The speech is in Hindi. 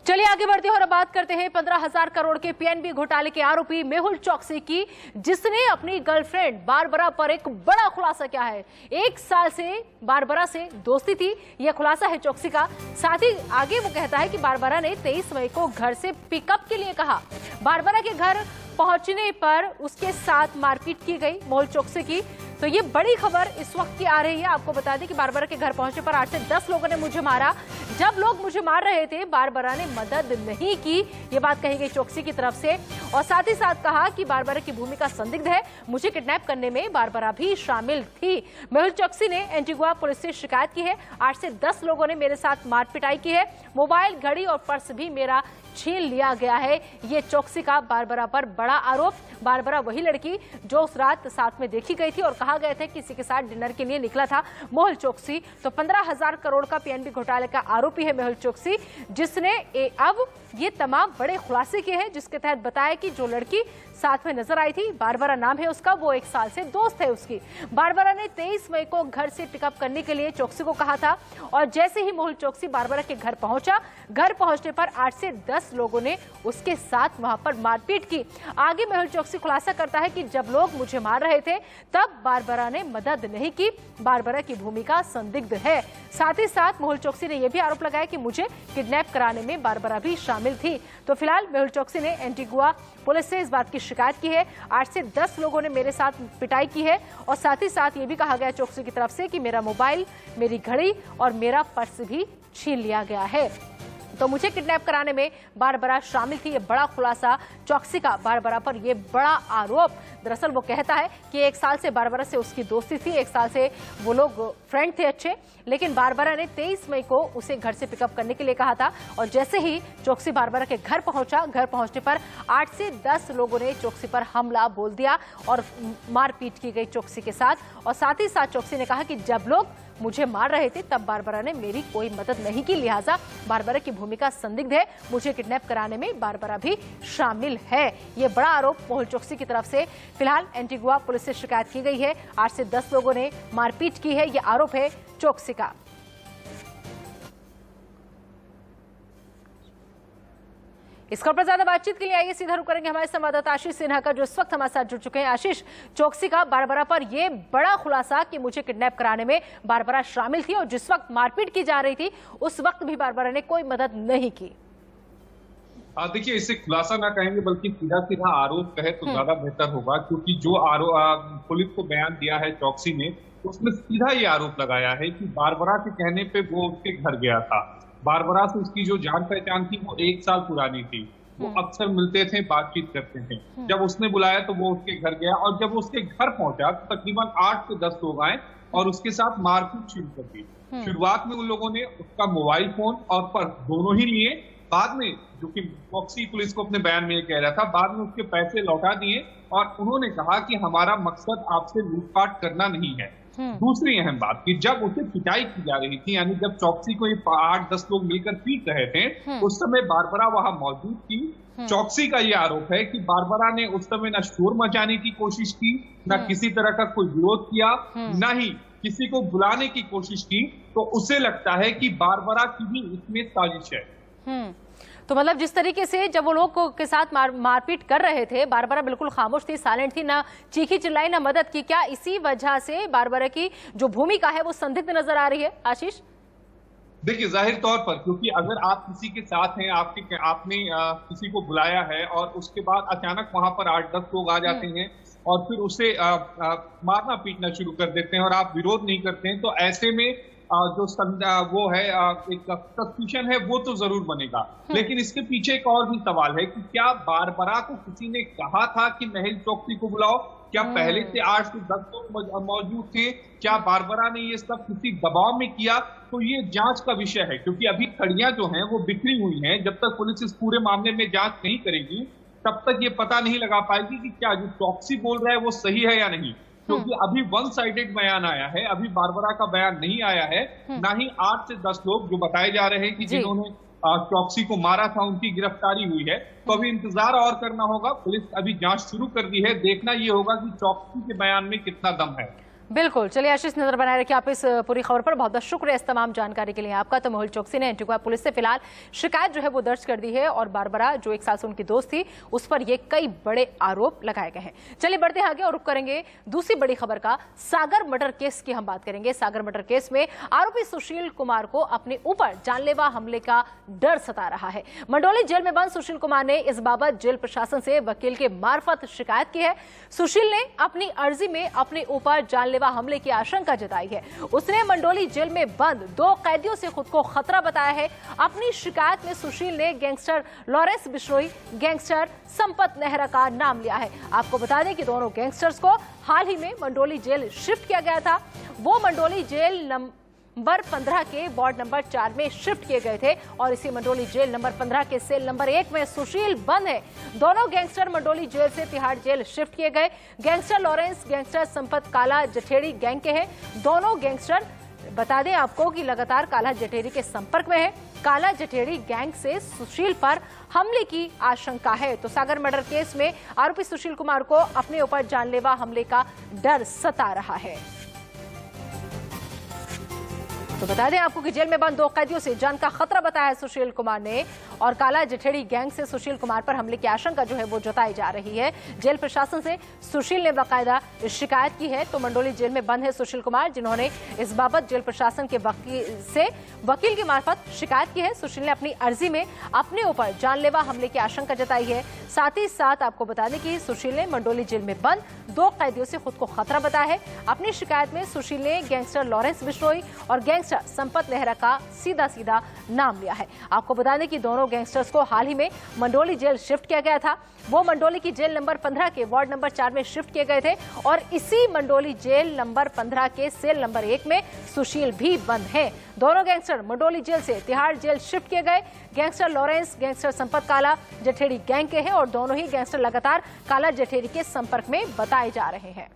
चलिए आगे बढ़ते हैं और अब बात करते हैं 15,000 करोड़ के पीएनबी घोटाले के आरोपी मेहुल चोकसी की, जिसने अपनी गर्लफ्रेंड बारबरा पर एक बड़ा खुलासा किया है। 1 साल से बारबरा से दोस्ती थी, यह खुलासा है चोकसी का। साथ ही आगे वो कहता है कि बारबरा ने 23 मई को घर से पिकअप के लिए कहा। बारबरा के घर पहुंचने पर उसके साथ मारपीट की गई मेहुल चोकसी की। तो ये बड़ी खबर इस वक्त की आ रही है। आपको बता दें कि बारबरा के घर पहुंचने पर 8 से 10 लोगों ने मुझे मारा। जब लोग मुझे मार रहे थे, बारबरा ने मदद नहीं की, ये बात कही गई चोकसी की तरफ से। और साथ ही साथ कहा कि बारबरा की भूमिका संदिग्ध है, मुझे किडनैप करने में बारबरा भी शामिल थी। मेहुल चोकसी ने एंटीगुआ पुलिस से शिकायत की है। 8 से 10 लोगों ने मेरे साथ मारपिटाई की है। मोबाइल, घड़ी और पर्स भी मेरा छीन लिया गया है। ये चोकसी का बारबरा पर बड़ा आरोप। बारबरा वही लड़की जो उस रात साथ में देखी गई थी और कहा गया था किसी के साथ डिनर के लिए निकला था मेहुल चोकसी। तो 15,000 करोड़ का पीएनबी घोटाले का आरोपी है मेहुल चोकसी, जिसने अब ये तमाम बड़े खुलासे किए हैं, जिसके तहत बताया कि जो लड़की साथ में नजर आई थी, बारबरा नाम है उसका, वो 1 साल से दोस्त है उसकी। बारबरा ने 23 मई को घर से पिकअप करने के लिए चोकसी को कहा था। और जैसे ही मेहुल चोकसी बारबरा के घर पहुंचा, घर पहुंचने पर 8 से 10 लोगों ने उसके साथ वहां पर मारपीट की। आगे मेहुल चोकसी खुलासा करता है कि जब लोग मुझे मार रहे थे, तब बारबरा ने मदद नहीं की। बारबरा की भूमिका संदिग्ध है। साथ ही साथ मेहुल चोकसी ने यह भी आरोप लगाया कि मुझे किडनैप कराने में बारबरा भी शामिल थी। तो फिलहाल मेहुल चोकसी ने एंटीगुआ पुलिस से इस बात की शिकायत की है। 8 से 10 लोगों ने मेरे साथ पिटाई की है। और साथ ही साथ ये भी कहा गया चोकसी की तरफ से कि मेरा मोबाइल, मेरी घड़ी और मेरा पर्स भी छीन लिया गया है। तो मुझे किडनैप कराने में बारबरा शामिल थी। ये बड़ा खुलासा चोकसी का बारबरा पर यह बड़ा आरोप। दरअसल वो कहता है कि 1 साल से बारबरा से उसकी दोस्ती थी, 1 साल से वो लोग फ्रेंड थे अच्छे, लेकिन बारबरा ने 23 मई को उसे घर से पिकअप करने के लिए कहा था। और जैसे ही चोकसी बारबरा के घर पहुंचा, घर पहुंचने पर 8 से 10 लोगों ने चोकसी पर हमला बोल दिया और मारपीट की गई चोकसी के साथ। और साथ ही साथ चोकसी ने कहा कि जब लोग मुझे मार रहे थे, तब बारबरा ने मेरी कोई मदद नहीं की, लिहाजा बारबरा की भूमिका संदिग्ध है, मुझे किडनैप कराने में बारबरा भी शामिल है। ये बड़ा आरोप मेहुल चोकसी की तरफ से फिलहाल एंटीगुआ पुलिस से शिकायत की गई है। 8 से 10 लोगों ने मारपीट की है, ये आरोप है चोकसी का। इस खबर पर ज्यादा बातचीत के लिए आइए सीधा रुक करेंगे हमारे संवाददाता आशीष सिन्हा का, जो इस वक्त हमारे साथ जुड़ चुके हैं। आशीष, चोकसी का बारबरा पर यह बड़ा खुलासा कि मुझे किडनैप कराने में बारबरा शामिल थी और जिस वक्त मारपीट की जा रही थी, उस वक्त भी बारबरा ने कोई मदद नहीं की। देखिए, इसे खुलासा ना कहेंगे बल्कि सीधा सीधा आरोप कहे तो ज्यादा बेहतर होगा, क्योंकि जो आरोप पुलिस को बयान दिया है चोकसी ने, उसमें सीधा ये आरोप लगाया है कि बारबरा के कहने पे वो उसके घर गया था। बारबरा से उसकी जो जान पहचान थी वो 1 साल पुरानी थी। वो अक्सर मिलते थे, बातचीत करते थे। जब उसने बुलाया तो वो उसके घर गया और जब उसके घर पहुंचा तो तकरीबन 8 से 10 लोग आए और उसके साथ मारपीट शुरू कर दी। शुरुआत में उन लोगों ने उसका मोबाइल फोन और पर्स दोनों ही लिए। बाद में, जो कि चोकसी पुलिस को अपने बयान में ये कह रहा था, बाद में उसके पैसे लौटा दिए और उन्होंने कहा कि हमारा मकसद आपसे लूटपाट करना नहीं है। दूसरी अहम बात कि जब उसे पिटाई की जा रही थी, यानी जब चोकसी को 8-10 लोग मिलकर पीट रहे थे, उस समय बारबरा वहां मौजूद थी। चोकसी का यह आरोप है कि बारबरा ने उस समय न शोर मचाने की कोशिश की, न किसी तरह का कोई विरोध किया, न ही किसी को बुलाने की कोशिश की। तो उसे लगता है कि बारबरा की भी इसमें साजिश है। तो मतलब जिस तरीके से जब वो लोग के साथ मारपीट कर रहे थे, बारबरा बिल्कुल खामोश थी, साइलेंट थी, ना चीखी चिल्लाई ना मदद की, क्या इसी वजह से बारबरा की जो भूमिका है वो संदिग्ध नजर आ रही है आशीष? देखिए, जाहिर तौर पर, क्योंकि अगर आप किसी के साथ हैं, आपने किसी को बुलाया है और उसके बाद अचानक वहां पर 8-10 लोग आ जाते हैं और फिर उसे मारना पीटना शुरू कर देते हैं और आप विरोध नहीं करते हैं, तो ऐसे में जो वो है एक सस्पिशन है, वो तो जरूर बनेगा। लेकिन इसके पीछे एक और भी सवाल है कि क्या बारबरा को किसी ने कहा था कि मेहुल चोकसी को बुलाओ? क्या पहले से 8 से 10 लोग मौजूद थे? क्या बारबरा ने ये सब किसी दबाव में किया? तो ये जांच का विषय है, क्योंकि अभी कड़ियां जो हैं वो बिखरी हुई हैं। जब तक पुलिस इस पूरे मामले में जांच नहीं करेगी, तब तक ये पता नहीं लगा पाएगी कि क्या जो चोकसी बोल रहा है वो सही है या नहीं। क्योंकि अभी 1 साइडेड बयान आया है, अभी बारबरा का बयान नहीं आया है, ना ही 8 से 10 लोग जो बताए जा रहे हैं कि जिन्होंने चोकसी को मारा था उनकी गिरफ्तारी हुई है। तो अभी इंतजार और करना होगा। पुलिस अभी जांच शुरू कर दी है, देखना ये होगा कि चोकसी के बयान में कितना दम है। बिल्कुल, चलिए आशीष नजर बनाए रखिए आप इस पूरी खबर पर। बहुत बहुत शुक्रिया इस तमाम जानकारी के लिए आपका। तो मेहुल चौकसी ने एंटीगुआ पुलिस से फिलहाल शिकायत जो है वो दर्ज कर दी है और बारबरा जो 1 साल से उनकी दोस्त थी उस पर ये कई बड़े आरोप लगाए गए हैं। चलिए बढ़ते हैं आगे और रुख करेंगे दूसरी बड़ी खबर का। सागर मर्डर केस की हम बात करेंगे। सागर मर्डर केस में आरोपी सुशील कुमार को अपने ऊपर जानलेवा हमले का डर सता रहा है। मंडोली जेल में बंद सुशील कुमार ने इस बाबत जेल प्रशासन से वकील के मार्फत शिकायत की है। सुशील ने अपनी अर्जी में अपने ऊपर जानलेवा हमले की आशंका जताई है। उसने मंडोली जेल में बंद 2 कैदियों से खुद को खतरा बताया है। अपनी शिकायत में सुशील ने गैंगस्टर लॉरेंस बिश्नोई, गैंगस्टर संपत नेहरा का नाम लिया है। आपको बता दें कि दोनों गैंगस्टर्स को हाल ही में मंडोली जेल शिफ्ट किया गया था। वो मंडोली जेल नंबर 15 के वार्ड नंबर 4 में शिफ्ट किए गए थे और इसी मंडोली जेल नंबर 15 के सेल नंबर 1 में सुशील बंद है। दोनों गैंगस्टर मंडोली जेल से तिहाड़ जेल शिफ्ट किए गए। गैंगस्टर लॉरेंस गैंगस्टर संपत काला जठेड़ी गैंग के हैं। दोनों गैंगस्टर बता दें आपको कि लगातार काला जठेड़ी के संपर्क में है। काला जठेड़ी गैंग से सुशील पर हमले की आशंका है। तो सागर मर्डर केस में आरोपी सुशील कुमार को अपने ऊपर जानलेवा हमले का डर सता रहा है। तो बता दें आपको कि जेल में बंद 2 कैदियों से जान का खतरा बताया है सुशील कुमार ने और काला जठेड़ी गैंग से सुशील कुमार पर हमले की आशंका जो है वो जताई जा रही है। जेल प्रशासन से सुशील ने बाकायदा शिकायत की है। तो मंडोली जेल में बंद है सुशील कुमार, जिन्होंने इस बाबत जेल प्रशासन के वकील की मार्फत शिकायत की है। सुशील ने अपनी अर्जी में अपने ऊपर जानलेवा हमले की आशंका जताई है। साथ ही साथ आपको बता दें कि सुशील ने मंडोली जेल में बंद 2 कैदियों से खुद को खतरा बताया है। अपनी शिकायत में सुशील ने गैंगस्टर लॉरेंस बिश्नोई और गैंगस्टर संपत नेहरा का सीधा नाम लिया है। आपको बता दें कि दोनों गैंगस्टर्स को हाल ही में मंडोली जेल शिफ्ट किया गया था। वो मंडोली की जेल नंबर 15 के वार्ड नंबर 4 में शिफ्ट किए गए थे और इसी मंडोली जेल नंबर 15 के सेल नंबर 1 में सुशील भी बंद है। दोनों गैंगस्टर मंडोली जेल से तिहाड़ जेल शिफ्ट किए गए। गैंगस्टर लॉरेंस गैंगस्टर संपत काला जठेड़ी गैंग के हैं और दोनों ही गैंगस्टर लगातार काला जठेड़ी के संपर्क में बताए जा रहे हैं।